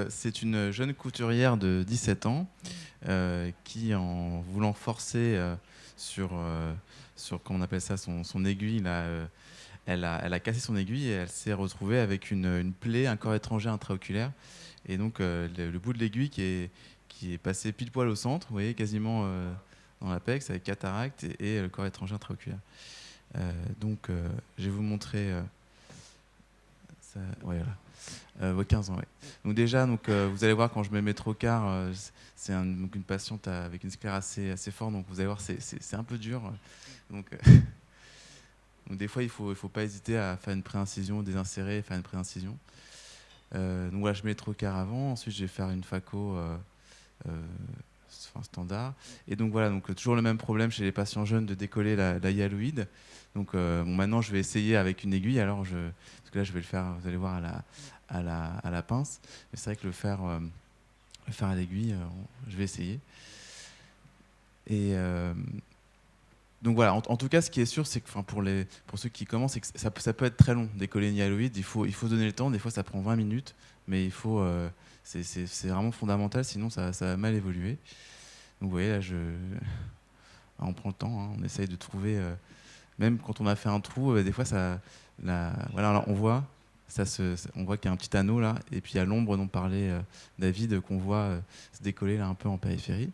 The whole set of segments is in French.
C'est une jeune couturière de 17 ans qui, en voulant forcer sur comment on appelle ça, son aiguille, là, elle a cassé son aiguille et elle s'est retrouvée avec une plaie, un corps étranger intraoculaire. Et donc, le bout de l'aiguille qui est passé pile poil au centre, vous voyez, quasiment dans l'apex, avec cataracte et le corps étranger intraoculaire. Je vais vous montrer. Ça, ouais, voilà. 15 ans, ouais. Donc déjà, vous allez voir quand je mets mes trocars, c'est une patiente avec une sclère assez forte, donc vous allez voir, c'est un peu dur. Donc, donc des fois, il faut pas hésiter à faire une préincision, désinsérer, faire une préincision. Donc voilà, je mets les trocars avant, ensuite je vais faire une phaco standard. Et donc voilà, toujours le même problème chez les patients jeunes de décoller la hyaloïde. Donc maintenant, je vais essayer avec une aiguille. Alors parce que là, je vais le faire, vous allez voir, à la pince. Mais c'est vrai que le faire à l'aiguille, je vais essayer. Et donc voilà, en tout cas, ce qui est sûr, c'est que pour ceux qui commencent, c'est que ça peut être très long, décoller une hyaloïde. Il faut donner le temps. Des fois, ça prend 20 minutes, mais c'est vraiment fondamental, sinon ça va mal évoluer. Donc vous voyez, là, on prend le temps, hein, on essaye de trouver, même quand on a fait un trou, des fois, voilà, alors on voit qu'il y a un petit anneau là, et puis il y a l'ombre dont parlait David, qu'on voit se décoller là un peu en périphérie.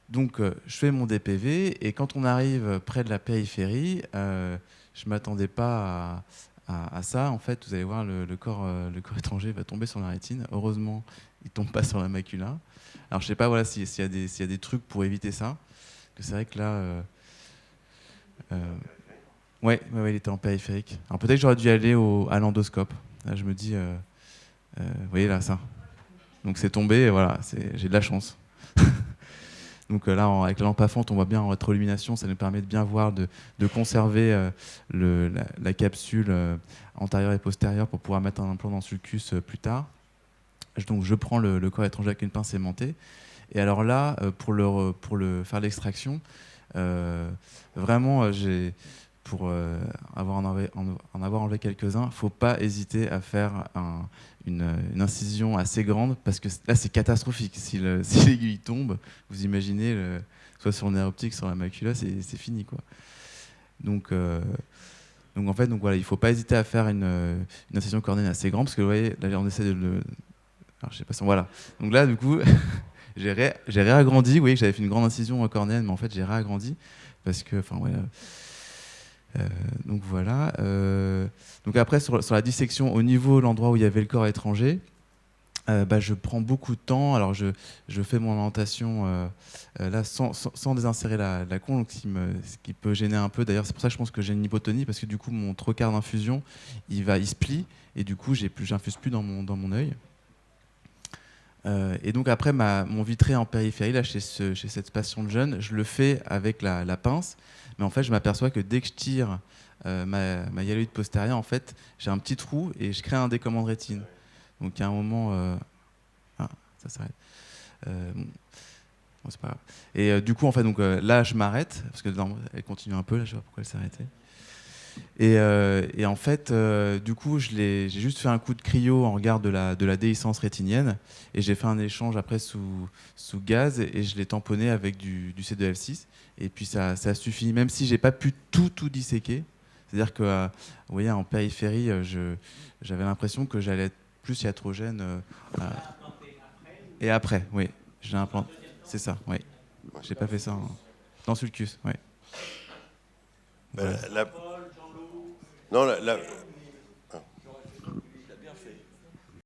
Donc je fais mon DPV, et quand on arrive près de la périphérie, je ne m'attendais pas à ça. En fait, vous allez voir, le corps étranger va tomber sur la rétine. Heureusement, il ne tombe pas sur la macula. Alors je ne sais pas, voilà, s'il y a des trucs pour éviter ça. Que c'est vrai que là... ouais, il était en périphérique. Alors peut-être que j'aurais dû aller à l'endoscope. Là, je me dis... vous voyez là, ça. Donc c'est tombé, et voilà, j'ai de la chance. Donc là, avec la lampe à fente, on voit bien en rétroillumination, ça nous permet de bien voir, de conserver la capsule antérieure et postérieure pour pouvoir mettre un implant dans le sulcus plus tard. Donc je prends le corps étranger avec une pince aimantée. Et alors là, pour faire l'extraction, vraiment, pour en avoir enlevé quelques-uns, il ne faut pas hésiter à faire une incision assez grande, parce que là, c'est catastrophique. Si l'aiguille tombe, vous imaginez, soit sur le nerf optique, sur la macula, c'est fini, quoi. Donc en fait, voilà, il ne faut pas hésiter à faire une incision cornéenne assez grande, parce que vous voyez, là, on essaie de le... Alors, je sais pas si voilà. Donc là, du coup, j'ai réagrandi. Vous voyez que j'avais fait une grande incision cornéenne, mais en fait, j'ai réagrandi parce que, enfin, ouais. Donc voilà. Donc après, sur la dissection, au niveau de l'endroit où il y avait le corps étranger, je prends beaucoup de temps. Alors je fais mon orientation là sans désinsérer la con, donc ce qui peut gêner un peu. D'ailleurs, c'est pour ça que je pense que j'ai une hypotonie, parce que du coup, mon trocar d'infusion, il se plie, et du coup, j'infuse plus dans mon œil. Et donc après, mon vitré en périphérie, là, chez cette patiente jeune, je le fais avec la pince, mais en fait, je m'aperçois que dès que je tire ma hyaloïde postérieure, en fait, j'ai un petit trou et je crée un décollement de rétine. Donc, il y a un moment... ça s'arrête. Bon, c'est pas grave. Et du coup, en fait, là, je m'arrête, parce que elle continue un peu, là, je sais pas pourquoi elle s'est arrêtée. Et en fait, du coup, j'ai juste fait un coup de cryo en regard de la déhiscence rétinienne, et j'ai fait un échange après sous gaz, et je l'ai tamponné avec du C2F6, et puis ça suffit, même si j'ai pas pu tout disséquer. C'est-à-dire que, vous voyez, en périphérie, j'avais l'impression que j'allais être plus iatrogène. Et après, oui, j'ai implanté. C'est ça, oui. J'ai pas fait ça dans le sulcus, oui. Voilà. Non,